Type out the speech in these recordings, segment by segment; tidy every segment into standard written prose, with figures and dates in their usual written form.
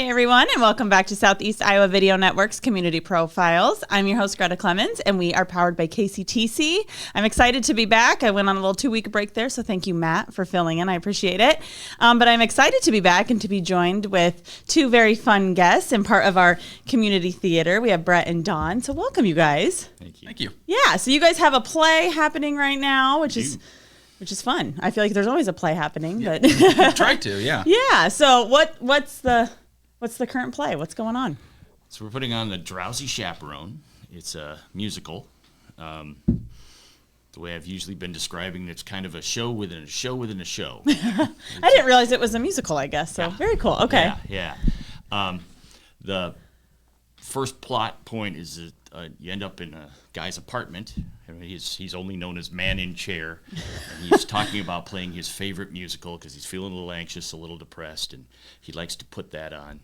everyone, and welcome back to Southeast Iowa Video Network's Community Profiles. I'm your host, Greta Clemens, and we are powered by KCTC. I'm excited to be back. I went on a little 2-week break there, so thank you, Matt, for filling in. I appreciate it. But I'm excited to be back and to be joined with two very fun guests and part of our community theater. We have Brett and Dawn, so welcome, you guys. Thank you. Thank you. Yeah, so you guys have a play happening right now, which is fun. I feel like there's always a play happening, but Try to, yeah. Yeah. So what's the current play? What's going on? So we're putting on the Drowsy Chaperone. It's a musical. The way I've usually been describing it's kind of a show within a show within a show. I didn't realize it was a musical, I guess. So very cool. Okay. Yeah. The first plot point is that you end up in a guy's apartment. I mean, he's only known as Man in Chair. And he's talking about playing his favorite musical because he's feeling a little anxious, a little depressed, and he likes to put that on.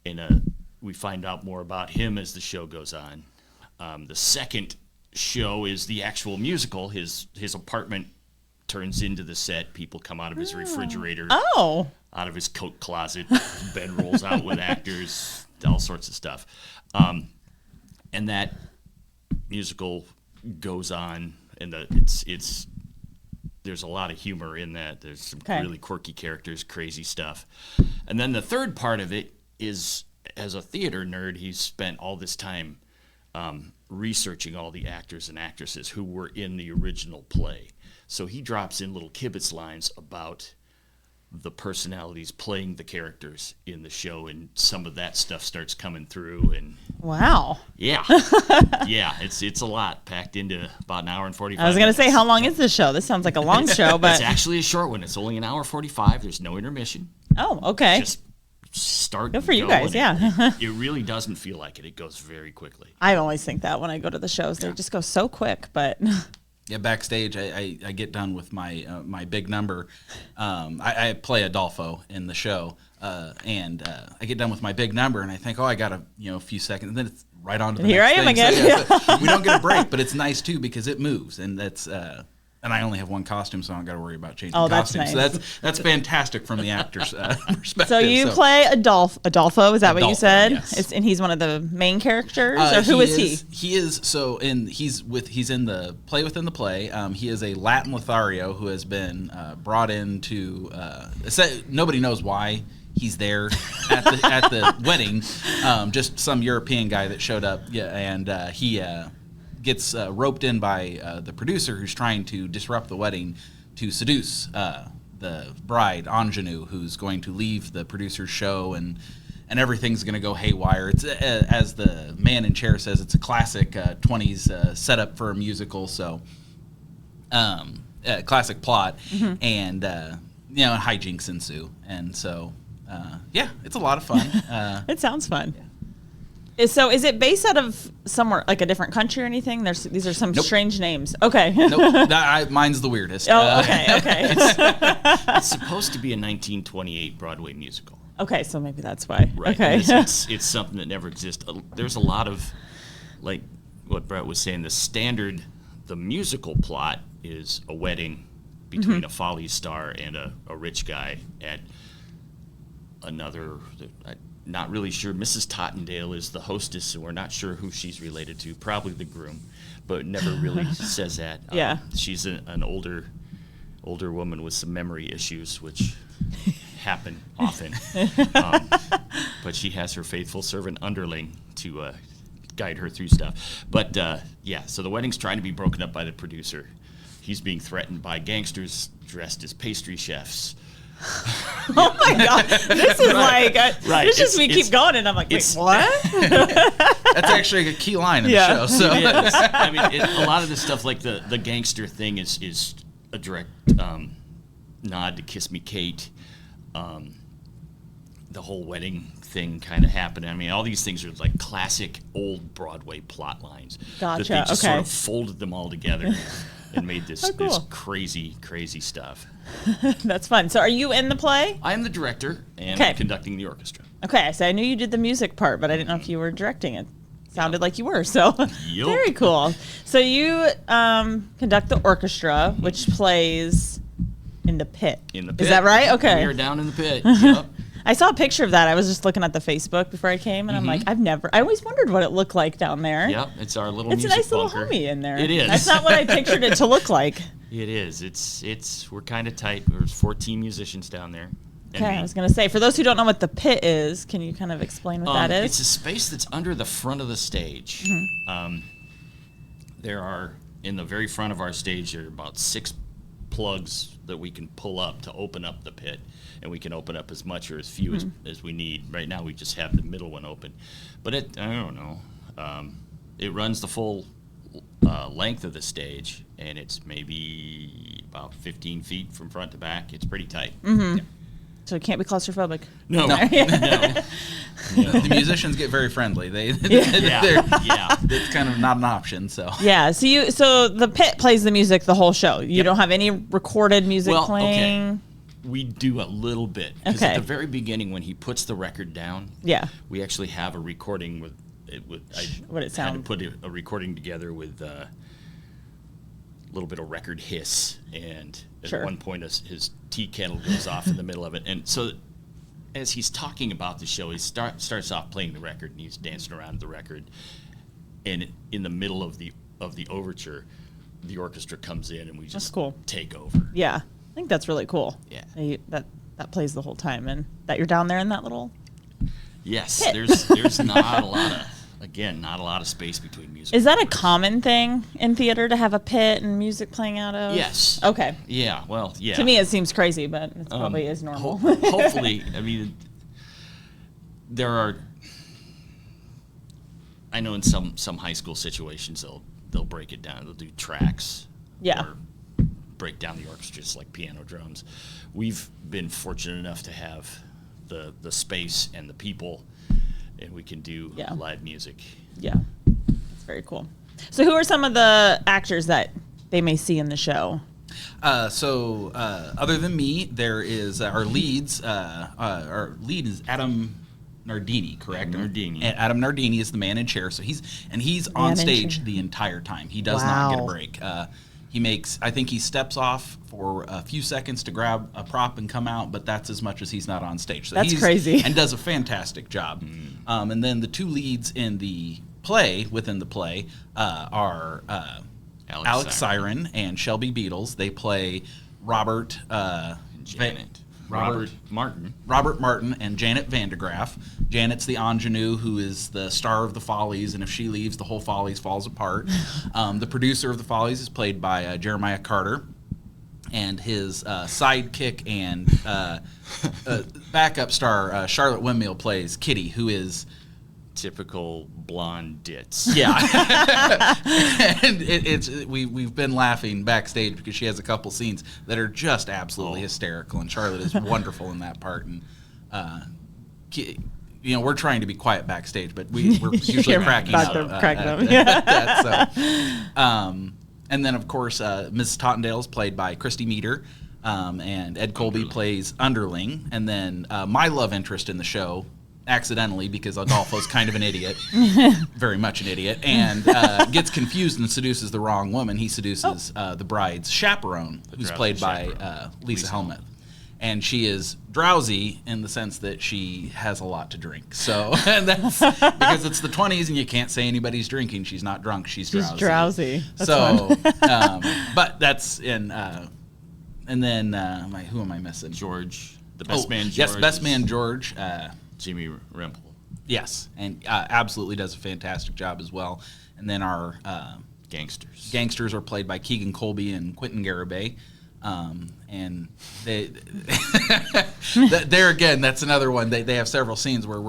And we find out more about him as the show goes on. The second show is the actual musical. His apartment turns into the set. People come out of his refrigerator, out of his coat closet. Bed rolls out with actors, all sorts of stuff. And that musical goes on, and there's a lot of humor in that. There's some really quirky characters, crazy stuff. And then the third part of it is, as a theater nerd, he's spent all this time researching all the actors and actresses who were in the original play. So he drops in little kibitz lines about the personalities playing the characters in the show, and some of that stuff starts coming through. And wow. Yeah. It's a lot packed into about an hour and 45 I was going to say, how long is this show? This sounds like a long show, but it's actually a short one. It's only an hour 45. There's no intermission. Oh, okay. Just start. Good for you guys, yeah. It really doesn't feel like it. It goes very quickly. I always think that when I go to the shows, they just go so quick, but Yeah, backstage, I get done with my my big number. I play Adolfo in the show, and I get done with my big number, and I think, I got a few seconds, and then it's right on to the Here next I am thing. again. So we don't get a break, but it's nice too because it moves, and that's. And I only have one costume, so I don't got to worry about changing costumes. Nice. So that's fantastic from the actor's perspective. So you play Adolfo, is that what you said? Yes. And he's one of the main characters, or who is he? He is he's in the play within the play. He is a Latin Lothario who has been brought into. Nobody knows why he's there at the wedding. Just some European guy that showed up. Yeah, and he. Gets roped in by the producer who's trying to disrupt the wedding to seduce the bride, Ingenue, who's going to leave the producer's show, and everything's going to go haywire. It's as the Man in Chair says, it's a classic 20s setup for a musical, so classic plot, and hijinks ensue. And so, it's a lot of fun. It sounds fun. Yeah. So is it based out of somewhere, like a different country or anything? These are some strange names. Okay. Nope. Mine's the weirdest. Oh, okay. It's supposed to be a 1928 Broadway musical. Okay, so maybe that's why. Right. Okay. It's something that never exists. There's a lot of, like what Brett was saying, the musical plot is a wedding between a folly star and a rich guy at another... Not really sure. Mrs. Tottendale is the hostess, and we're not sure who she's related to. Probably the groom, but never really says that. Yeah. She's an older woman with some memory issues, which happen often. But she has her faithful servant underling to guide her through stuff. But so the wedding's trying to be broken up by the producer. He's being threatened by gangsters dressed as pastry chefs. Oh my God! This is we keep going, and I'm like, wait, what? That's actually a key line in the show. So it is. I mean, a lot of the stuff, like the gangster thing, is a direct nod to Kiss Me Kate. The whole wedding thing kind of happened. I mean, all these things are like classic old Broadway plot lines. Gotcha. That they just sort of folded them all together and made this crazy stuff. That's fun. So are you in the play? I am the director and conducting the orchestra. Okay, so I knew you did the music part, but I didn't know if you were directing it. Sounded like you were, so very cool. So you conduct the orchestra, which plays in the pit. In the pit. Is that right? Okay. We are down in the pit. Yep. I saw a picture of that. I was just looking at the Facebook before I came, and I'm like, I always wondered what it looked like down there. Yep, it's our little It's a music nice little bunker. homey in there. It is. That's not what I pictured it to look like. It is. We're kind of tight. There's 14 musicians down there. Okay, I was going to say, for those who don't know what the pit is, can you kind of explain what that is? It's a space that's under the front of the stage. There are, in the very front of our stage, there are about 6 plugs that we can pull up to open up the pit. And we can open up as much or as few as we need. Right now, we just have the middle one open. But I don't know. It runs the full length of the stage, and it's maybe about 15 feet from front to back. It's pretty tight. Yeah. So it can't be claustrophobic. No. The musicians get very friendly. It's kind of not an option. So yeah. So the pit plays the music the whole show. You don't have any recorded music playing. Okay. We do a little bit because at the very beginning, when he puts the record down, we actually have a recording with it. What it sounds. Had to put a recording together with a little bit of record hiss, and at one point his tea kettle goes off in the middle of it, and so as he's talking about the show, he starts off playing the record, and he's dancing around the record, and in the middle of the overture, the orchestra comes in, and we just take over. Yeah, I think that's really cool. Yeah, that plays the whole time, and that you're down there in that little. Yes, pit. there's not a lot of space between music. Is that a common thing in theater to have a pit and music playing out of? Yes. Okay. Yeah. Well, yeah. To me, it seems crazy, but it probably is normal. Hopefully, I mean, there are. I know in some high school situations they'll break it down. They'll do tracks. Yeah. Or break down the orchestra just like piano drums. We've been fortunate enough to have the space and the people, and we can do live music. Yeah, that's very cool. So who are some of the actors that they may see in the show? Other than me, there is our leads. Our lead is Adam Nardini, correct? Nardini. Adam Nardini is the man in chair. So he's on stage the entire time. He does not get a break. I think he steps off for a few seconds to grab a prop and come out, but that's as much as he's not on stage. So that's crazy. And does a fantastic job. And then the 2 leads in the play, within the play, are Alex Siren and Shelby Beatles. They play Robert Martin and Janet Vandegraff. Janet's the ingenue who is the star of the Follies, and if she leaves, the whole Follies falls apart. The producer of the Follies is played by Jeremiah Carter, and his sidekick and backup star Charlotte Windmill plays Kitty, who is typical blonde ditz. Yeah. And we've been laughing backstage because she has a couple scenes that are just absolutely hysterical, and Charlotte is wonderful in that part. And we're trying to be quiet backstage, but we're usually cracking up. And then of course Mrs. Tottendale is played by Christy Meter, and Ed Colby plays Underling, and then my love interest in the show, accidentally, because Adolfo's kind of an idiot, very much an idiot, and gets confused and seduces the wrong woman. He seduces the bride's chaperone, who's played by Lisa Helmuth. And she is drowsy in the sense that she has a lot to drink. So and that's because it's the 20s and you can't say anybody's drinking. She's not drunk. She's drowsy. That's fun. But that's in. And then who am I missing? George, the best man. George. Yes, best man George. Jimmy Rempel. Yes, and absolutely does a fantastic job as well. And then our gangsters. Gangsters are played by Keegan Colby and Quentin Garibay. And they there again, that's another one. They have several scenes where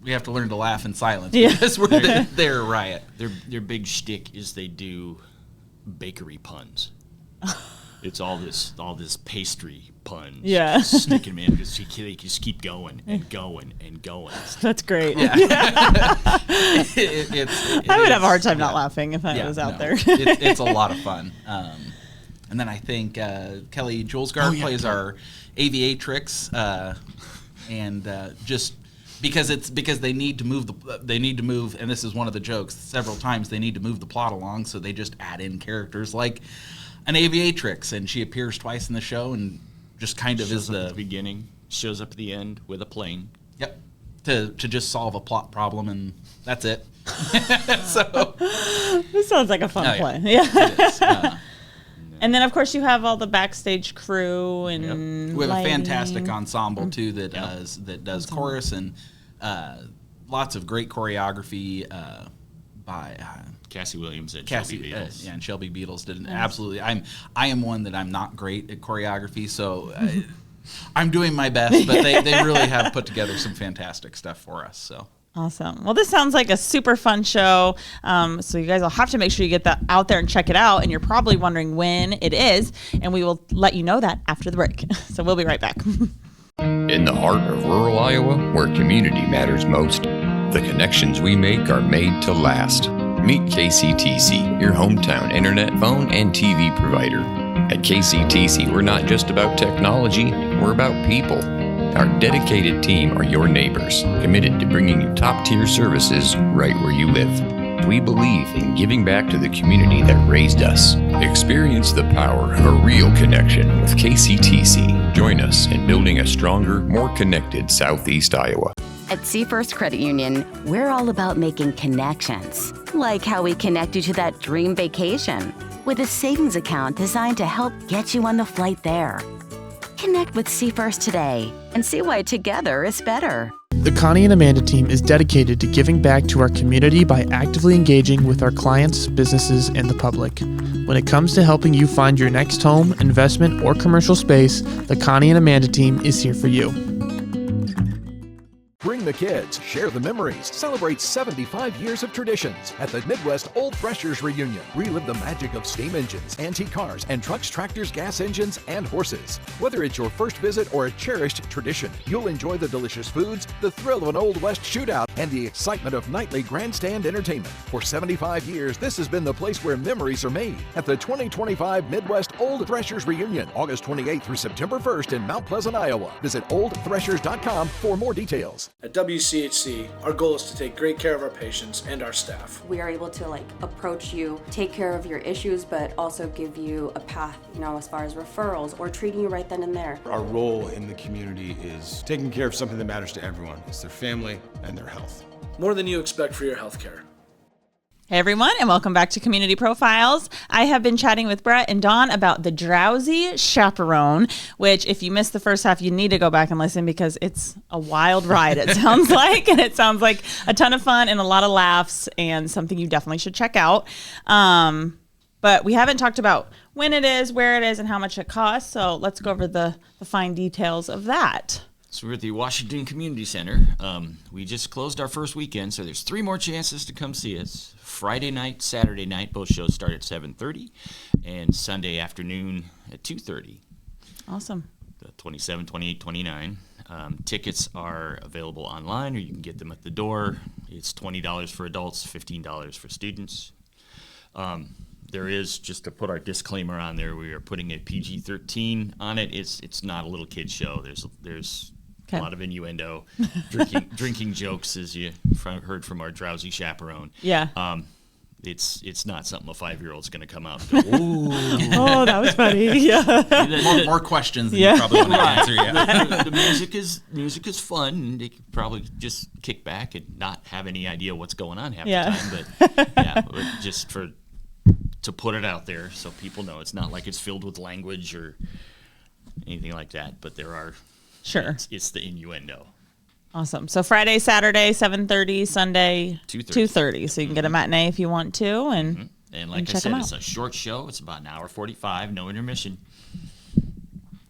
we have to learn to laugh in silence because they're a riot. Their big shtick is they do bakery puns. It's all this pastry puns. Yeah. Sticking them in because they just keep going and going and going. That's great. Yeah. I would have a hard time not laughing if I was out there. It's a lot of fun. And then I think Kelly Julesgaard plays our aviatrix, and just because they need to move and this is one of the jokes several times, they need to move the plot along, so they just add in characters like an aviatrix, and she appears twice in the show and just kind of is the beginning. shows up at the end with a plane. Yep. To just solve a plot problem, and that's it. So This sounds like a fun play. Yeah. it is. And then, of course, you have all the backstage crew and We have lighting. a fantastic ensemble too that Yep. does chorus and lots of great choreography by Cassie Williams and Cassie Shelby Beatles. and Shelby Beatles did an absolutely. I am one that I'm not great at choreography, so I'm doing my best. But they really have put together some fantastic stuff for us. So. Awesome. Well, this sounds like a super fun show. So you guys will have to make sure you get that out there and check it out. And you're probably wondering when it is. And we will let you know that after the break. So we'll be right back. In the heart of rural Iowa, where community matters most, the connections we make are made to last. Meet KCTC, your hometown internet, phone, and TV provider. At KCTC, we're not just about technology, we're about people. Our dedicated team are your neighbors, committed to bringing you top-tier services right where you live. We believe in giving back to the community that raised us. Experience the power of a real connection with KCTC. Join us in building a stronger, more connected Southeast Iowa. At Seafirst Credit Union, we're all about making connections, like how we connect you to that dream vacation with a savings account designed to help get you on the flight there. Connect with Seafirst today and see why together is better. The Connie and Amanda team is dedicated to giving back to our community by actively engaging with our clients, businesses, and the public. When it comes to helping you find your next home, investment, or commercial space, the Connie and Amanda team is here for you. Bring the kids, share the memories, celebrate 75 years of traditions at the Midwest Old Threshers Reunion. Relive the magic of steam engines, antique cars, and trucks, tractors, gas engines, and horses. Whether it's your first visit or a cherished tradition, you'll enjoy the delicious foods, the thrill of an Old West shootout, and the excitement of nightly grandstand entertainment. For 75 years, this has been the place where memories are made at the 2025 Midwest Old Threshers Reunion, August 28th through September 1st in Mount Pleasant, Iowa. Visit oldthreshers.com for more details. At WCHC, our goal is to take great care of our patients and our staff. We are able to approach you, take care of your issues, but also give you a path, as far as referrals or treating you right then and there. Our role in the community is taking care of something that matters to everyone. It's their family and their health. More than you expect for your health care. Hey everyone, and welcome back to Community Profiles. I have been chatting with Brett and Dawn about the Drowsy Chaperone, which if you missed the first half, you need to go back and listen because it's a wild ride, it sounds like. And it sounds like a ton of fun and a lot of laughs and something you definitely should check out. But we haven't talked about when it is, where it is, and how much it costs. So let's go over the fine details of that. So we're at the Washington Community Center. We just closed our first weekend, so there's 3 more chances to come see us. Friday night, Saturday night, both shows start at 7:30, and Sunday afternoon at 2:30. Awesome. The 27, 28, 29. Tickets are available online, or you can get them at the door. It's $20 for adults, $15 for students. There is, just to put our disclaimer on there, we are putting a PG-13 on it. It's not a little kid show. There's a lot of innuendo, drinking jokes, as you heard from our Drowsy Chaperone. Yeah. It's not something a 5-year-old's going to come out and go, ooh. Oh, that was funny. Yeah. More questions than you probably want to answer. Yeah. The music is fun, and they could probably just kick back and not have any idea what's going on half the time. But just to put it out there so people know, it's not like it's filled with language or anything like that. But there are. Sure. It's the innuendo. Awesome. So Friday, Saturday, 7:30, Sunday, 2:30. So you can get a matinee if you want to. And like I said, it's a short show. It's about an hour 45, no intermission.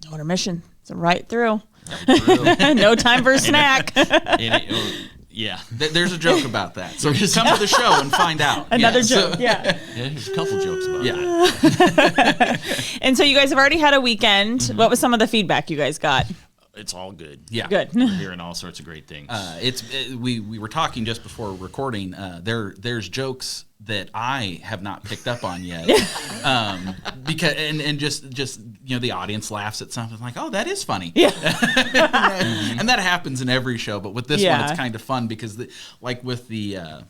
No intermission. It's right through. No time for a snack. Yeah. There's a joke about that. So just come to the show and find out. Another joke, yeah. There's a couple jokes about that. And so you guys have already had a weekend. Mm-hmm. What was some of the feedback you guys got? It's all good. Yeah. Good. We're hearing all sorts of great things. We were talking just before recording. There's jokes that I have not picked up on yet. Because and just the audience laughs at something like, oh, that is funny. Yeah. And that happens in every show, but with this one it's kind of fun because with the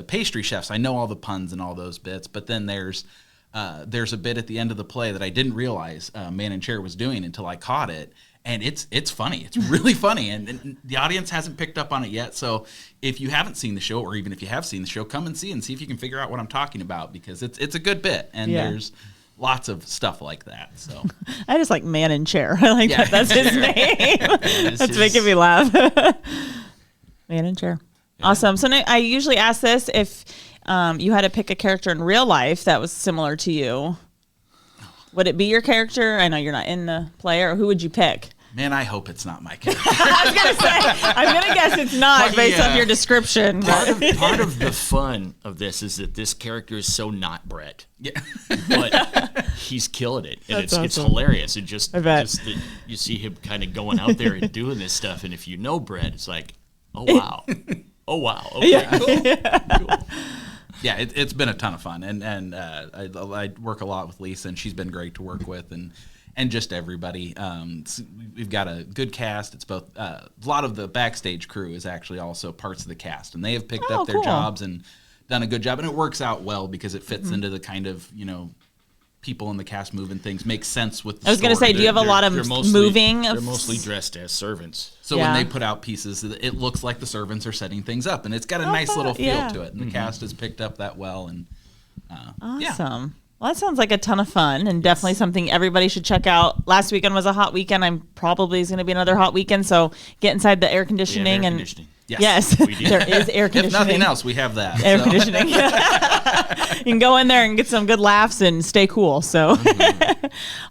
pastry chefs, I know all the puns and all those bits, but then there's a bit at the end of the play that I didn't realize Man in Chair was doing until I caught it. And it's funny. It's really funny, and the audience hasn't picked up on it yet. So if you haven't seen the show, or even if you have seen the show, come and see if you can figure out what I'm talking about, because it's a good bit, and there's lots of stuff like that. So I just like Man in Chair. I like that. That's his name. That's making me laugh. Man in Chair. Yeah. Awesome. So now, I usually ask this: if you had to pick a character in real life that was similar to you, would it be your character? I know you're not in the play, or who would you pick? Man, I hope it's not my character. I was going to say, I'm going to guess it's not based on your description. Part of the fun of this is that this character is so not Brett. Yeah. But he's killing it. And it's hilarious. And just that you see him kind of going out there and doing this stuff. And if you know Brett, it's like, oh, wow. Oh, wow. Okay, cool. Yeah, it's been a ton of fun, and I work a lot with Lisa, and she's been great to work with, and just everybody. We've got a good cast. It's both a lot of the backstage crew is actually also parts of the cast, and they have picked up their jobs and done a good job, and it works out well because it fits into the kind of people in the cast moving things. Makes sense with the I was going to say, do you have a lot of moving? They're mostly dressed as servants. So when they put out pieces, it looks like the servants are setting things up, and it's got a nice little feel to it. And the cast has picked up that well. And awesome. Yeah. Well, that sounds like a ton of fun, and definitely something everybody should check out. Last weekend was a hot weekend. I'm probably going to be another hot weekend. So get inside the air conditioning Yes, there is air conditioning. If nothing else, we have that. Air conditioning. You can go in there and get some good laughs and stay cool. So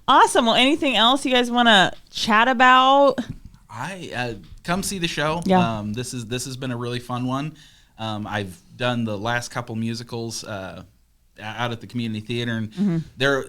awesome. Well, anything else you guys want to chat about? Come see the show. Yeah. This has been a really fun one. I've done the last couple musicals out at the community theater, and they're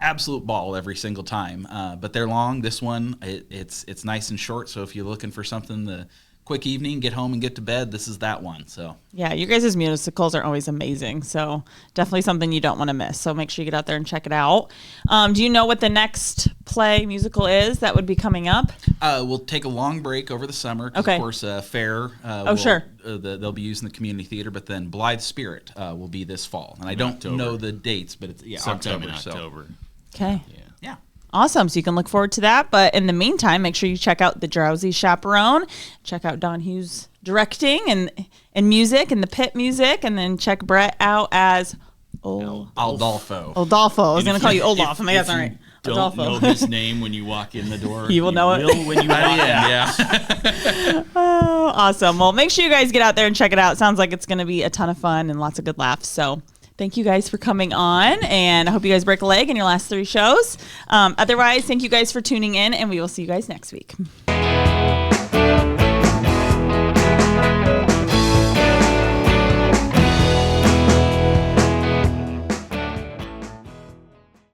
absolute ball every single time. But they're long. This one, it's nice and short. So if you're looking for something the quick evening, get home and get to bed, this is that one. So yeah, you guys' musicals are always amazing. So definitely something you don't want to miss. So make sure you get out there and check it out. Do you know what the next musical is that would be coming up? We'll take a long break over the summer. Okay. Of course, Fair. Sure. They'll be using the community theater, but then Blythe Spirit will be this fall. And I don't know the dates, but it's sometime in October. Okay. Yeah. Awesome. So you can look forward to that. But in the meantime, make sure you check out the Drowsy Chaperone. Check out Don Hughes directing and music and the pit music. And then check Brett out as Aldolfo. Oldolfo. I was going to call you Olaf. I guess all right. Don't know his name when you walk in the door. You will know it when you walk in. Yeah. Oh, awesome. Well, make sure you guys get out there and check it out. Sounds like it's going to be a ton of fun and lots of good laughs. So thank you guys for coming on, and I hope you guys break a leg in your last 3 shows. Otherwise, thank you guys for tuning in, and we will see you guys next week.